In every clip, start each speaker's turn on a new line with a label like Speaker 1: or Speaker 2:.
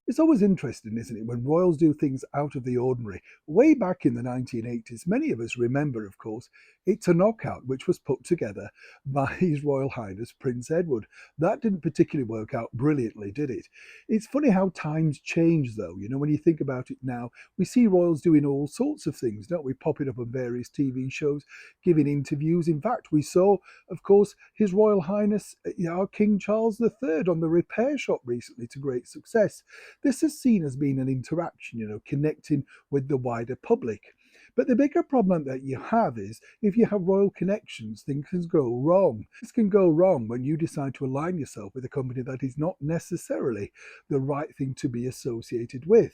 Speaker 1: It's always interesting, isn't it, when royals do things out of the ordinary. Way back in the 1980s, many of us remember, of course, It's a Knockout, which was put together by His Royal Highness Prince Edward. That didn't particularly work out brilliantly, did it? It's funny how times change, though. When you think about it now, we see royals doing all sorts of things, don't we? Popping up on various TV shows, giving interviews. In fact, we saw, of course, His Royal Highness, our King Charles III on the repair shop recently to great success. This is seen as being an interaction, connecting with the wider public. But the bigger problem that you have is if you have royal connections, things can go wrong. This can go wrong when you decide to align yourself with a company that is not necessarily the right thing to be associated with.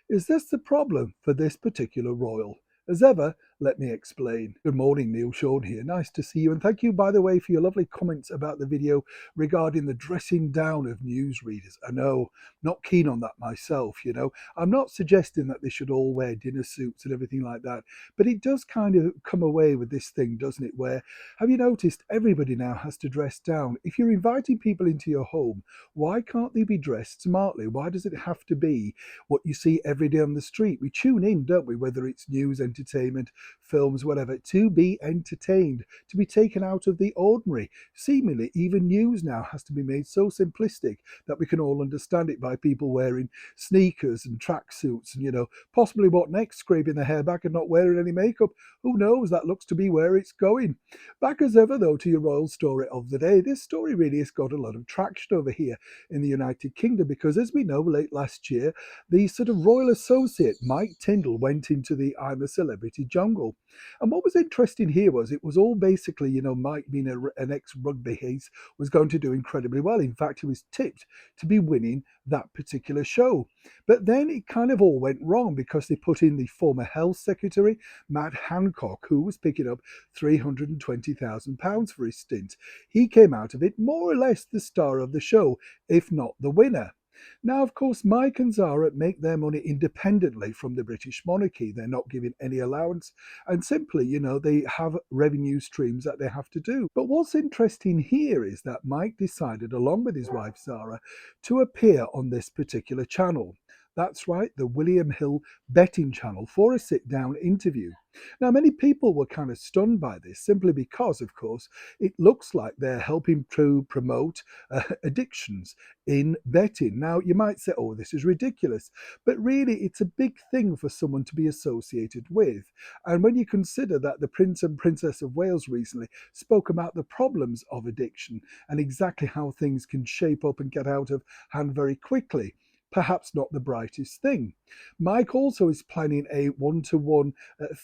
Speaker 1: Is this the problem for this particular royal? As ever, let me explain. Good morning, Neil Sean here. Nice to see you. And thank you, by the way, for your lovely comments about the video regarding the dressing down of newsreaders. I know, not keen on that myself. I'm not suggesting that they should all wear dinner suits and everything like that, but it does kind of come away with this thing, doesn't it? Where, have you noticed everybody now has to dress down? If you're inviting people into your home, why can't they be dressed smartly? Why does it have to be what you see every day on the street? We tune in, don't we? Whether it's news, entertainment, films, whatever, to be entertained, to be taken out of the ordinary. Seemingly, even news now has to be made so simplistic that we can all understand it by people wearing sneakers and tracksuits and, possibly what next, scraping their hair back and not wearing any makeup. Who knows? That looks to be where it's going. Back as ever, though, to your royal story of the day. This story really has got a lot of traction over here in the United Kingdom because, as we know, late last year, the sort of royal associate, Mike Tyndall, went into the I'm a Celebrity jungle. And what was interesting here was it was all basically, Mike being an ex-rugby ace was going to do incredibly well. In fact, he was tipped to be winning that particular show. But then it kind of all went wrong because they put in the former health secretary, Matt Hancock, who was picking up £320,000 for his stint. He came out of it more or less the star of the show, if not the winner. Now, of course, Mike and Zara make their money independently from the British monarchy. They're not given any allowance, and simply, they have revenue streams that they have to do. But what's interesting here is that Mike decided, along with his wife Zara, to appear on this particular channel. That's right, the William Hill betting channel, for a sit down interview. Now, many people were kind of stunned by this simply because, of course, it looks like they're helping to promote addictions in betting. Now, you might say, oh, this is ridiculous, but really it's a big thing for someone to be associated with. And when you consider that the Prince and Princess of Wales recently spoke about the problems of addiction and exactly how things can shape up and get out of hand very quickly, perhaps not the brightest thing. Mike also is planning a one-to-one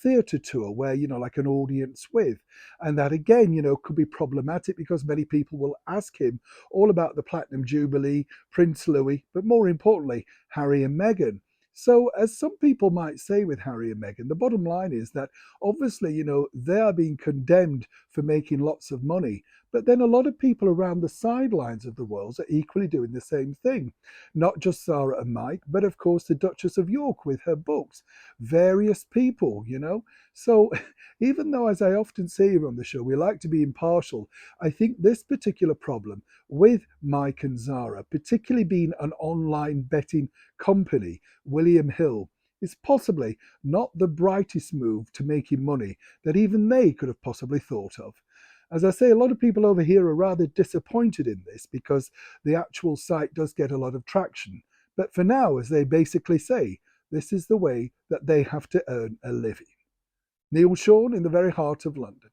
Speaker 1: theatre tour where, like an audience with. And that again, could be problematic because many people will ask him all about the Platinum Jubilee, Prince Louis, but more importantly, Harry and Meghan. So, as some people might say with Harry and Meghan, the bottom line is that obviously, they are being condemned for making lots of money. But then a lot of people around the sidelines of the world are equally doing the same thing. Not just Sarah and Mike, but of course the Duchess of York with her books. Various people. So even though, as I often say here on the show, we like to be impartial, I think this particular problem with Mike and Zara, particularly being an online betting company, William Hill, is possibly not the brightest move to making money that even they could have possibly thought of. As I say, a lot of people over here are rather disappointed in this because the actual site does get a lot of traction. But for now, as they basically say, this is the way that they have to earn a living. Neil Sean in the very heart of London.